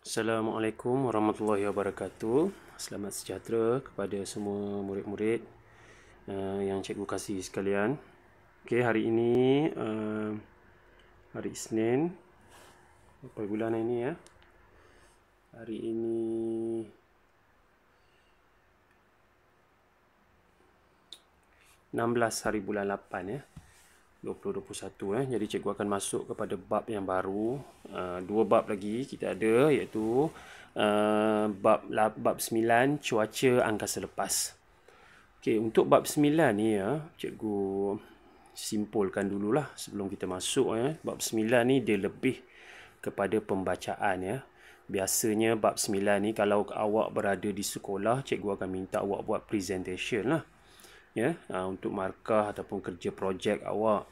Assalamualaikum warahmatullahi wabarakatuh. Selamat sejahtera kepada semua murid-murid yang cikgu kasih sekalian. Okey, hari ini hari Isnin. Apa bulan ini ya? Hari ini 16 hari bulan 8 ya. 2021 Jadi cikgu akan masuk kepada bab yang baru. Dua bab lagi kita ada, iaitu bab 9 cuaca angkasa lepas. Okey, untuk bab 9 ni ya, cikgu simpulkan dululah sebelum kita masuk ya. Bab 9 ni dia lebih kepada pembacaan ya. Biasanya bab 9 ni kalau awak berada di sekolah, cikgu akan minta awak buat presentation lah. Ya, untuk markah ataupun kerja projek awak.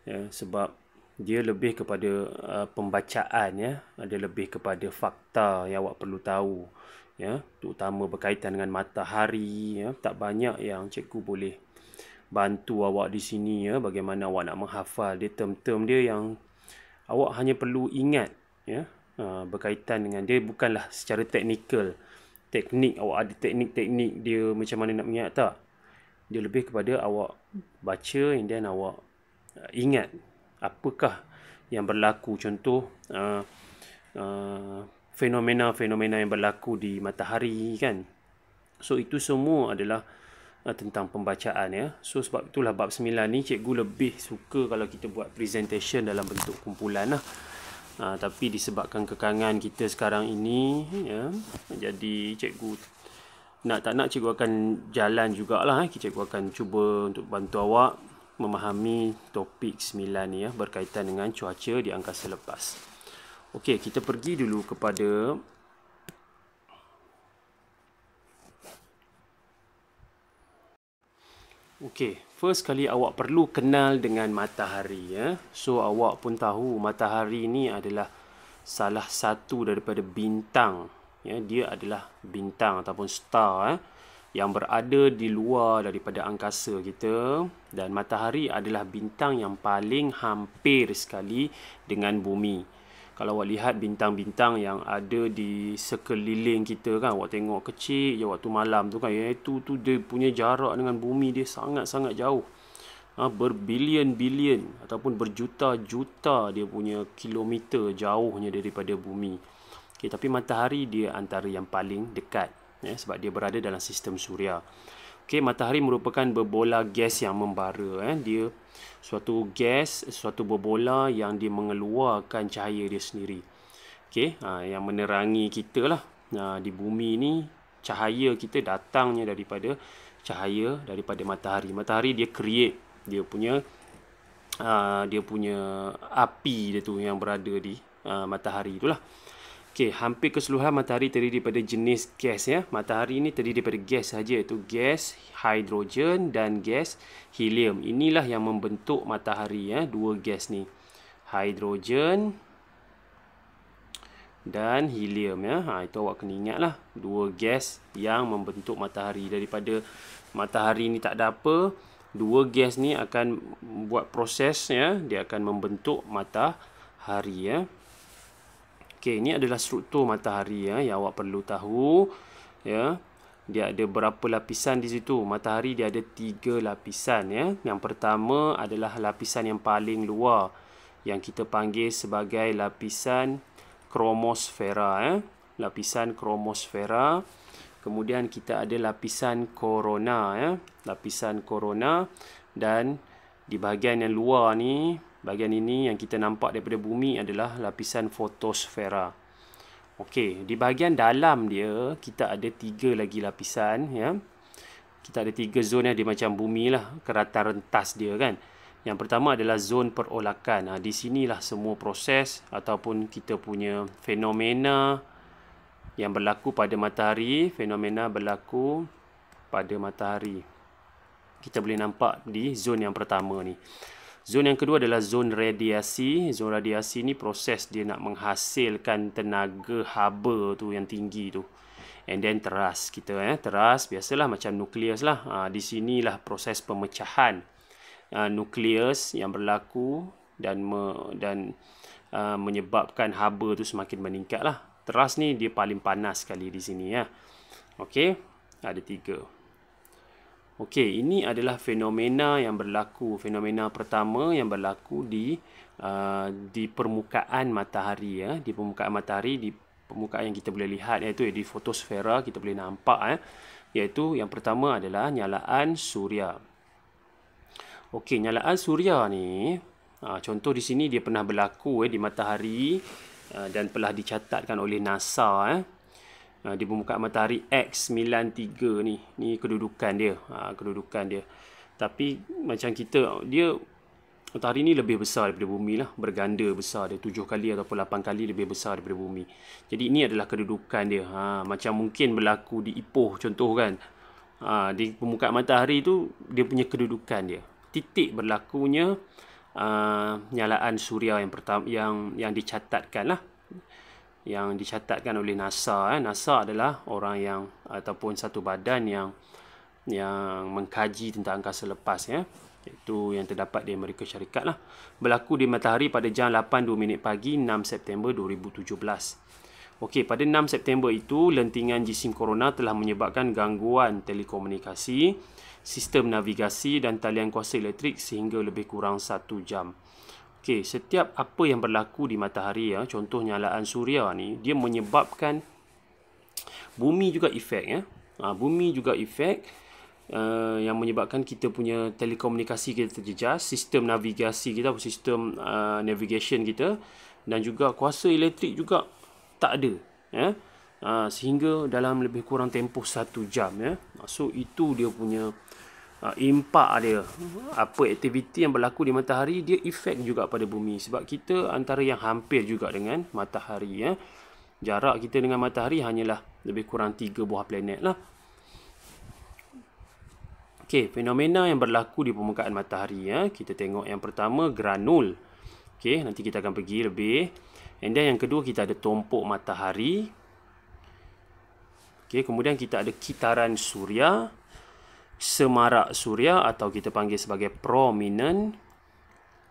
Ya, sebab dia lebih kepada pembacaan ya, ada lebih kepada fakta yang awak perlu tahu ya, terutama berkaitan dengan matahari ya. Tak banyak yang cikgu boleh bantu awak di sini ya, bagaimana awak nak menghafal dia, term-term dia yang awak hanya perlu ingat ya, berkaitan dengan dia. Bukanlah secara teknikal, teknik awak ada teknik-teknik dia macam mana nak mengingat, tak. Dia lebih kepada awak baca and then awak ingat apakah yang berlaku. Contoh fenomena-fenomena yang berlaku di matahari kan. So itu semua adalah tentang pembacaan ya. So sebab itulah bab 9 ni cikgu lebih suka kalau kita buat presentation dalam bentuk kumpulan lah. Tapi disebabkan kekangan kita sekarang ini ya, jadi cikgu nak tak nak cikgu akan jalan jugalah. Cikgu akan cuba untuk bantu awak memahami topik 9 ni ya, berkaitan dengan cuaca di angkasa lepas. Okey, kita pergi dulu kepada first kali awak perlu kenal dengan matahari ya. So awak pun tahu matahari ni adalah salah satu daripada bintang ya. Dia adalah bintang ataupun star yang berada di luar daripada angkasa kita, dan matahari adalah bintang yang paling hampir sekali dengan bumi. Kalau awak lihat bintang-bintang yang ada di sekeliling kita kan, awak tengok kecil je waktu malam tu kan, iaitu dia punya jarak dengan bumi dia sangat-sangat jauh. Berbilion-bilion ataupun berjuta-juta dia punya kilometer jauhnya daripada bumi. Okay, tapi matahari dia antara yang paling dekat ya, sebab dia berada dalam sistem suria. Okay, matahari merupakan berbola gas yang membara. Dia suatu gas, suatu berbola yang dia mengeluarkan cahaya dia sendiri. Okay, yang menerangi kita lah. Di bumi ni cahaya kita datangnya daripada cahaya daripada matahari. Matahari dia create dia punya api dia tu yang berada di matahari itulah. Okey, hampir keseluruhan matahari terdiri daripada jenis gas ya. Matahari ini terdiri daripada gas saja, iaitu gas hidrogen dan gas helium. Inilah yang membentuk matahari ya, dua gas ni. Hidrogen dan helium ya. Itu awak kena ingatlah, dua gas yang membentuk matahari. Daripada matahari ni tak ada apa, dua gas ni akan buat proses ya, dia akan membentuk matahari ya. Okey, ini adalah struktur matahari ya, yang awak perlu tahu ya. Dia ada berapa lapisan di situ? Matahari dia ada 3 lapisan ya. Yang pertama adalah lapisan yang paling luar yang kita panggil sebagai lapisan kromosfera ya. Lapisan kromosfera. Kemudian kita ada lapisan korona ya. Lapisan korona, dan di bahagian yang luar ni, bahagian ini yang kita nampak daripada bumi adalah lapisan fotosfera. Okey, di bahagian dalam dia kita ada 3 lagi lapisan ya. Kita ada 3 zon yang dia macam bumi lah, kerata rentas dia kan. Yang pertama adalah zon perolakan. Di sinilah semua proses ataupun kita punya fenomena yang berlaku pada matahari, fenomena berlaku pada matahari. Kita boleh nampak di zon yang pertama ni. Zon yang kedua adalah zon radiasi. Zon radiasi ni proses dia nak menghasilkan tenaga haba tu yang tinggi tu. And then teras kita teras biasalah macam nukleus lah. Di sinilah proses pemecahan nukleus yang berlaku dan menyebabkan haba tu semakin meningkat lah. teras ni dia paling panas sekali di sini ya. Okey, ada 3. Okey, ini adalah fenomena yang berlaku. Fenomena pertama yang berlaku di permukaan matahari ya, di permukaan matahari, di permukaan yang kita boleh lihat, iaitu di fotosfera kita boleh nampak iaitu yang pertama adalah nyalaan suria. Okey, nyalaan suria ni contoh di sini dia pernah berlaku di matahari dan telah dicatatkan oleh NASA di permukaan matahari X93 ni kedudukan dia, kedudukan dia. Tapi macam kita, dia matahari ni lebih besar daripada bumi lah, berganda besar dia, 7 kali ataupun 8 kali lebih besar daripada bumi. Jadi ini adalah kedudukan dia. Macam mungkin berlaku di Ipoh contoh kan. Di permukaan matahari tu dia punya kedudukan dia. Titik berlakunya nyalaan suria yang pertama yang dicatatkan lah, yang dicatatkan oleh NASA. NASA adalah orang yang ataupun satu badan yang mengkaji tentang angkasa lepas iaitu yang terdapat di Amerika Syarikat lah. Berlaku di matahari pada jam 8.02 pagi 6 September 2017. Okey, pada 6 September itu lentingan jisim korona telah menyebabkan gangguan telekomunikasi, sistem navigasi dan talian kuasa elektrik sehingga lebih kurang 1 jam. Okey, setiap apa yang berlaku di matahari contoh nyalaan suria ni, dia menyebabkan bumi juga efek bumi juga efek yang menyebabkan kita punya telekomunikasi kita terjejas, sistem navigasi kita, sistem navigation kita, dan juga kuasa elektrik juga tak ada sehingga dalam lebih kurang tempoh 1 jam So itu dia punya impak dia. Apa aktiviti yang berlaku di matahari, dia efek juga pada bumi, sebab kita antara yang hampir juga dengan matahari Jarak kita dengan matahari hanyalah lebih kurang 3 buah planet lah. Okey, fenomena yang berlaku di permukaan matahari kita tengok yang pertama granul. Okey, nanti kita akan pergi lebih. And then yang kedua kita ada tumpuk matahari. Okey, kemudian kita ada kitaran suria, semarak suria atau kita panggil sebagai prominent.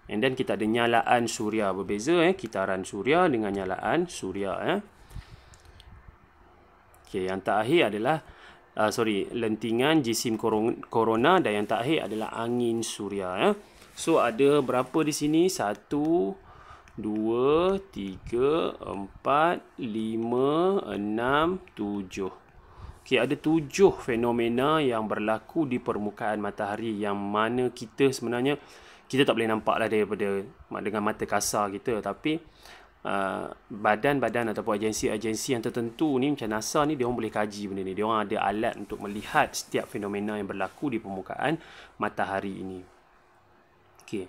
And then kita ada nyalaan suria. Berbeza kitaran suria dengan nyalaan suria Okey, yang terakhir adalah lentingan jisim korona, dan yang terakhir adalah angin suria So ada berapa di sini? 1 2 3 4 5 6 7. Okey, ada 7 fenomena yang berlaku di permukaan matahari yang mana kita sebenarnya kita tak boleh nampak lah daripada dengan mata kasar kita, tapi badan-badan ataupun agensi-agensi yang tertentu ni macam NASA ni, dia orang boleh kaji benda ni. Dia orang ada alat untuk melihat setiap fenomena yang berlaku di permukaan matahari ini. Okey.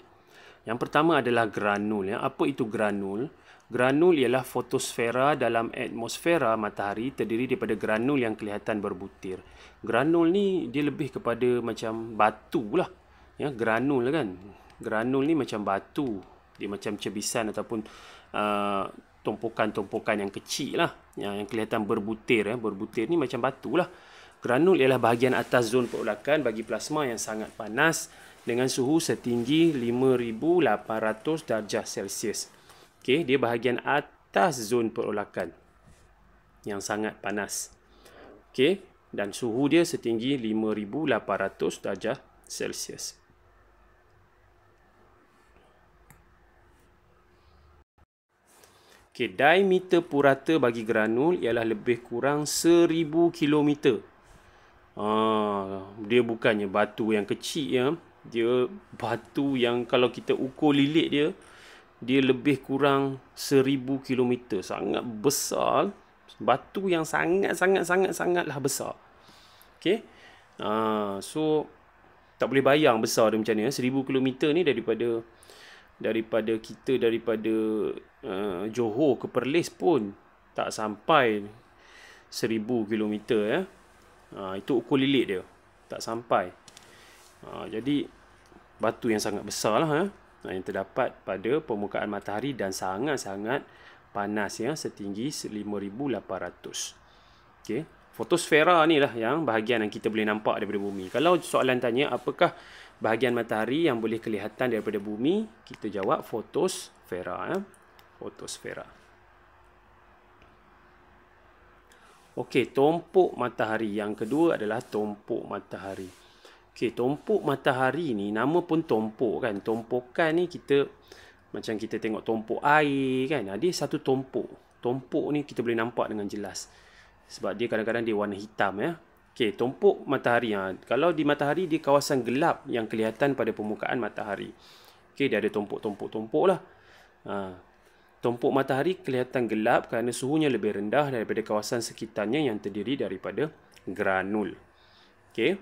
Yang pertama adalah granul Apa itu granul? Granul ialah fotosfera dalam atmosfera matahari, terdiri daripada granul yang kelihatan berbutir. Granul ni dia lebih kepada macam batu lah. Granul kan. Granul ni macam batu. Dia macam cebisan ataupun tumpukan-tumpukan yang kecil lah, yang kelihatan berbutir. Berbutir ni macam batu lah. Granul ialah bahagian atas zon perolakan bagi plasma yang sangat panas dengan suhu setinggi 5,800 darjah Celsius. Okey, dia bahagian atas zon perolakan yang sangat panas. Okey, dan suhu dia setinggi 5,800 darjah Celsius. Okey, diameter purata bagi granul ialah lebih kurang 1,000 kilometer. Dia bukannya batu yang kecil dia batu yang kalau kita ukur lilit dia lebih kurang 1,000 kilometer. Sangat besar. Batu yang sangatlah besar. Okey. So tak boleh bayang besar dia macam ni 1,000 kilometer ni daripada Johor ke Perlis pun tak sampai 1,000 kilometer itu ukur lilit dia, tak sampai. Jadi batu yang sangat besar lah yang terdapat pada permukaan matahari dan sangat-sangat panas setinggi 5,800. Okey, fotosfera ni lah yang bahagian yang kita boleh nampak daripada bumi. Kalau soalan tanya apakah bahagian matahari yang boleh kelihatan daripada bumi, kita jawab fotosfera. Fotosfera. Okey, tumpuk matahari. Yang kedua adalah tumpuk matahari. Okey, tumpuk matahari ni nama pun tumpuk kan. Tumpukan ni kita macam kita tengok tumpuk air kan. Dia satu tumpuk. Tumpuk ni kita boleh nampak dengan jelas. Sebab dia kadang-kadang dia warna hitam ya. Okey, tumpuk matahari. Kalau di matahari dia kawasan gelap yang kelihatan pada permukaan matahari. Okey, dia ada tumpuk-tumpuk-tumpuk lah. Tumpuk matahari kelihatan gelap kerana suhunya lebih rendah daripada kawasan sekitarnya yang terdiri daripada granul. Okey.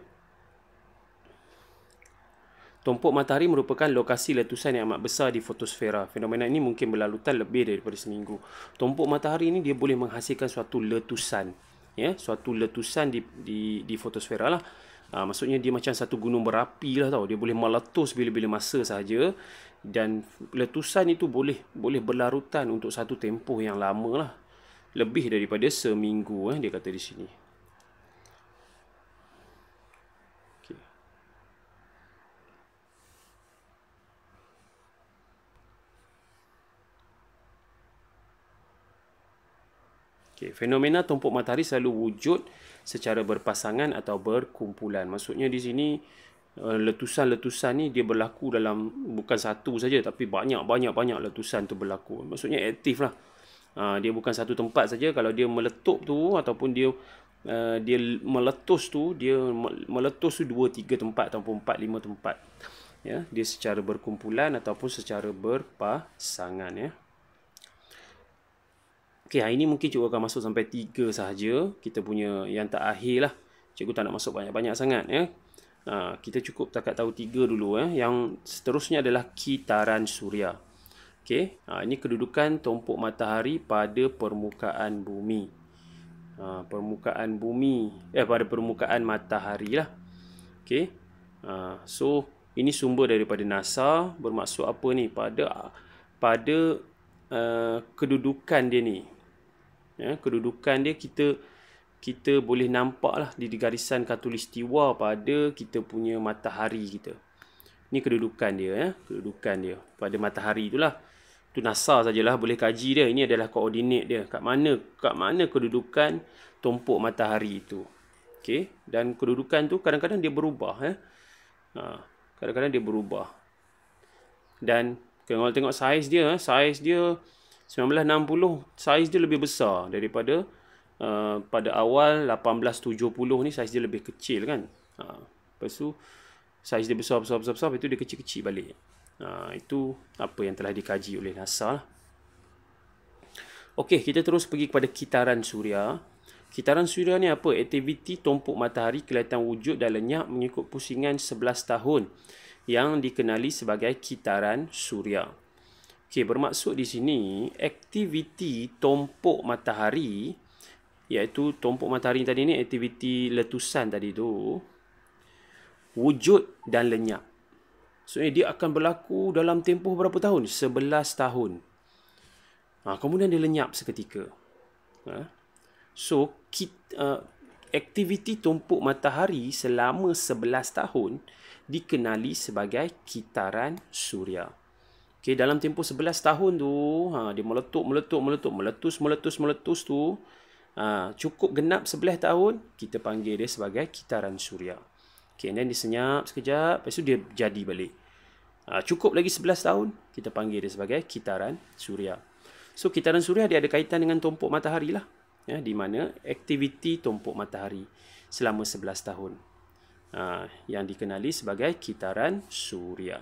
Tumpuk matahari merupakan lokasi letusan yang amat besar di fotosfera. Fenomena ini mungkin berlarutan lebih daripada seminggu. Tumpuk matahari ini dia boleh menghasilkan suatu letusan. Ya, suatu letusan di fotosfera lah. Maksudnya dia macam satu gunung berapi lah tau. Dia boleh meletus bila-bila masa sahaja. Dan letusan itu boleh berlarutan untuk satu tempoh yang lama lah. Lebih daripada seminggu dia kata di sini. Okay. Fenomena tumpuk matahari selalu wujud secara berpasangan atau berkumpulan. Maksudnya di sini letusan-letusan ni dia berlaku dalam bukan satu saja tapi banyak letusan tu berlaku. Maksudnya aktif lah. Dia bukan satu tempat saja. Kalau dia meletup tu ataupun dia meletus tu, dia meletus tu 2-3 tempat ataupun 4-5 tempat. Ya, dia secara berkumpulan ataupun secara berpasangan ya. Okey, hari ni mungkin cikgu akan masuk sampai 3 sahaja. Kita punya yang tak akhir lah. Cikgu tak nak masuk banyak-banyak sangat ya. Kita cukup takat tahu 3 dulu Yang seterusnya adalah kitaran suria. Okey, ini kedudukan tumpuk matahari pada permukaan bumi. Pada permukaan matahari lah. Okey. So ini sumber daripada NASA. Bermaksud apa ni? Pada kedudukan dia ni. Kedudukan dia kita boleh nampak lah di garisan khatulistiwa pada kita punya matahari kita. Ini kedudukan dia kedudukan dia pada matahari itulah. Tu NASA sajalah boleh kaji dia. Ini adalah koordinat dia. Kat mana kedudukan tumpuk matahari itu. Okey, dan kedudukan tu kadang-kadang dia berubah kadang-kadang dia berubah. Dan kalau tengok saiz dia 1960 saiz dia lebih besar daripada pada awal 1870 ni saiz dia lebih kecil kan. Lepas tu saiz dia besar, lepas tu dia kecil-kecil balik. Itu apa yang telah dikaji oleh NASA lah. Okey, kita terus pergi kepada kitaran suria. Kitaran suria ni apa? Aktiviti tumpuk matahari kelihatan wujud dan lenyap mengikut pusingan 11 tahun yang dikenali sebagai kitaran suria. Okey, bermaksud di sini aktiviti tumpuk matahari, iaitu tumpuk matahari tadi ni aktiviti letusan tadi tu wujud dan lenyap. Maksudnya dia akan berlaku dalam tempoh berapa tahun? 11 tahun. Kemudian dia lenyap seketika. So, aktiviti tumpuk matahari selama 11 tahun dikenali sebagai kitaran suria. Okay, dalam tempoh 11 tahun tu, dia meletus tu, cukup genap 11 tahun, kita panggil dia sebagai kitaran suria. Okay, dan dia senyap sekejap, lepas tu dia jadi balik. Cukup lagi 11 tahun, kita panggil dia sebagai kitaran suria. So, kitaran suria dia ada kaitan dengan tumpuk matahari lah. Di mana aktiviti tumpuk matahari selama 11 tahun. Yang dikenali sebagai kitaran suria.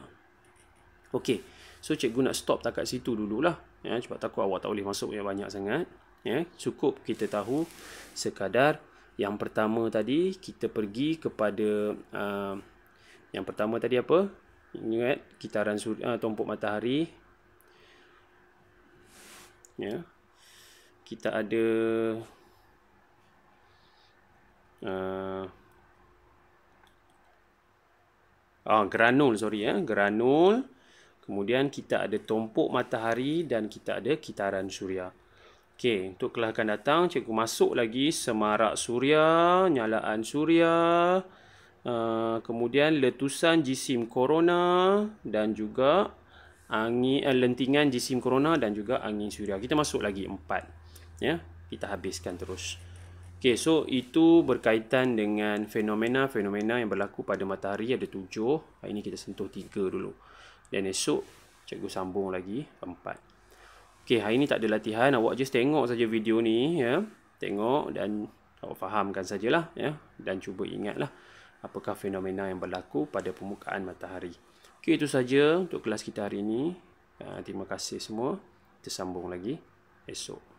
Okey, so cikgu nak stop takat situ dululah. Sebab takut awak tak boleh masuk banyak sangat. Cukup kita tahu sekadar yang pertama tadi kita pergi kepada yang pertama tadi apa? Ingat kitaran suria, tumpuk matahari. Kita ada granul, granul. Kemudian kita ada tumpuk matahari dan kita ada kitaran suria. Okey, untuk kelas akan datang cikgu masuk lagi semarak suria, nyalaan suria, kemudian letusan jisim korona dan juga lentingan jisim korona dan juga angin suria. Kita masuk lagi 4. Kita habiskan terus. Okey, so itu berkaitan dengan fenomena-fenomena yang berlaku pada matahari. Ada 7. Hari ini kita sentuh 3 dulu. Dan esok cikgu sambung lagi 4. Okey, hari ini tak ada latihan. Awak just tengok saja video ni, ya. Tengok dan awak fahamkan sajalah, ya. Dan cuba ingatlah apakah fenomena yang berlaku pada permukaan matahari. Okey, itu saja untuk kelas kita hari ini. Terima kasih semua. Kita sambung lagi esok.